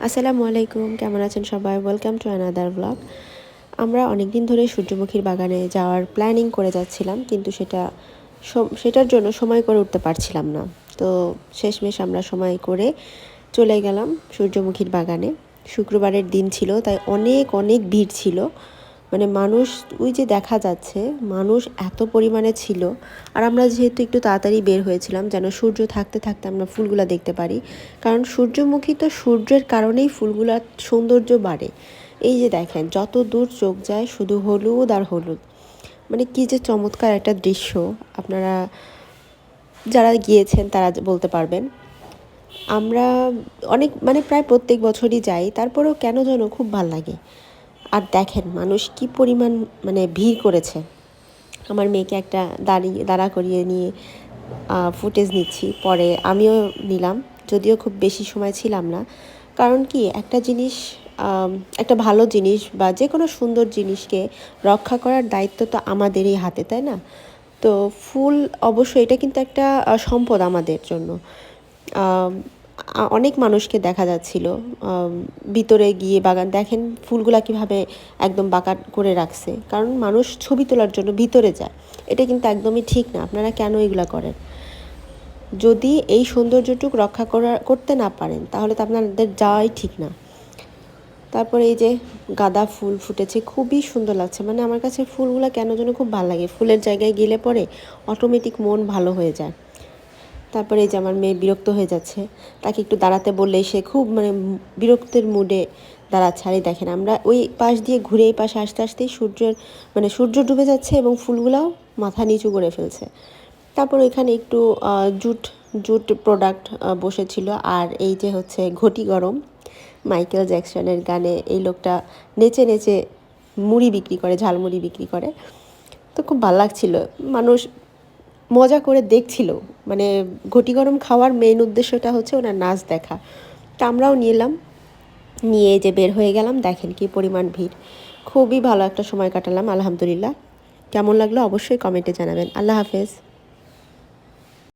আসসালামু আলাইকুম, কেমন আছেন সবাই? Welcome to another blog. আমরা অনেক দিন ধরে সূর্যমুখীর বাগানে যাওয়ার প্ল্যানিং করে যাচ্ছিলাম, কিন্তু সেটার জন্য সময় করে উঠতে পারছিলাম না। তো শেষমেশ আমরা সময় করে চলে গেলাম সূর্যমুখীর বাগানে। শুক্রবারের দিন ছিল, তাই অনেক অনেক ভিড় ছিল। মানে মানুষ, ওই যে দেখা যাচ্ছে মানুষ এত পরিমাণে ছিল। আর আমরা যেহেতু একটু তাড়াতাড়ি বের হয়েছিলাম যেন সূর্য থাকতে থাকতে আমরা ফুলগুলো দেখতে পারি, কারণ সূর্যমুখী তো সূর্যের কারণেই ফুলগুলার সৌন্দর্য বাড়ে। এই যে দেখেন, যত দূর চোখ যায় শুধু হলুদ আর হলুদ। মানে কী যে চমৎকার একটা দৃশ্য! আপনারা যারা গিয়েছেন তারা বলতে পারবেন। আমরা প্রায় প্রত্যেক বছরই যাই, তারপরেও কেন যেন খুব ভাল লাগে। আর দেখেন মানুষ কি পরিমাণ ভিড় করেছে। আমার মেয়েকে একটা দাঁড়া করিয়ে নিয়ে ফুটেজ নিচ্ছি, পরে আমিও নিলাম, যদিও খুব বেশি সময় ছিলাম না। কারণ কি, একটা জিনিস, একটা ভালো জিনিস বা যে কোনো সুন্দর জিনিসকে রক্ষা করার দায়িত্ব তো আমাদেরই হাতে, তাই না? তো ফুল অবশ্যই এটা কিন্তু একটা সম্পদ আমাদের জন্য। অনেক মানুষকে দেখা যাচ্ছিল ভিতরে গিয়ে বাগান দেখেন ফুলগুলা কীভাবে একদম বাঁকা করে রাখছে, কারণ মানুষ ছবি তোলার জন্য ভিতরে যায়। এটা কিন্তু একদমই ঠিক না। আপনারা কেন এগুলো করেন? যদি এই সৌন্দর্যটুকু রক্ষা করতে না পারেন, তাহলে তো আপনাদের যাওয়াই ঠিক না। তারপরে এই যে গাঁদা ফুল ফুটেছে, খুবই সুন্দর লাগছে। মানে আমার কাছে ফুলগুলো কেন যেন খুব ভালো লাগে। ফুলের জায়গায় গেলে পরে অটোমেটিক মন ভালো হয়ে যায়। তারপরে এই যে আমার মেয়ে বিরক্ত হয়ে যাচ্ছে, তাকে একটু দাঁড়াতে বললেই সে খুব বিরক্তের মুডে দাঁড়াচ্ছে। আর এই দেখেন, আমরা ওই পাশ দিয়ে ঘুরে এই পাশে আসতে আসতেই সূর্য ডুবে যাচ্ছে এবং ফুলগুলাও মাথা নিচু করে ফেলছে। তারপর এখানে একটু জুট জুট প্রোডাক্ট বসেছিল। আর এই যে হচ্ছে ঘটি গরম, মাইকেল জ্যাকসনের গানে এই লোকটা নেচে নেচে মুড়ি বিক্রি করে, ঝালমুড়ি বিক্রি করে। তো খুব ভালো লাগছিল, মানুষ মজা করে দেখছিল। ঘটি গরম খাওয়ার মেইন উদ্দেশ্যটা হচ্ছে ওনার নাচ দেখা। তা আমরাও নিয়ে যে বের হয়ে গেলাম। দেখেন কি পরিমাণ ভিড়! খুবই ভালো একটা সময় কাটালাম আলহামদুলিল্লাহ। কেমন লাগলো অবশ্যই কমেন্টে জানাবেন। আল্লাহ হাফেজ।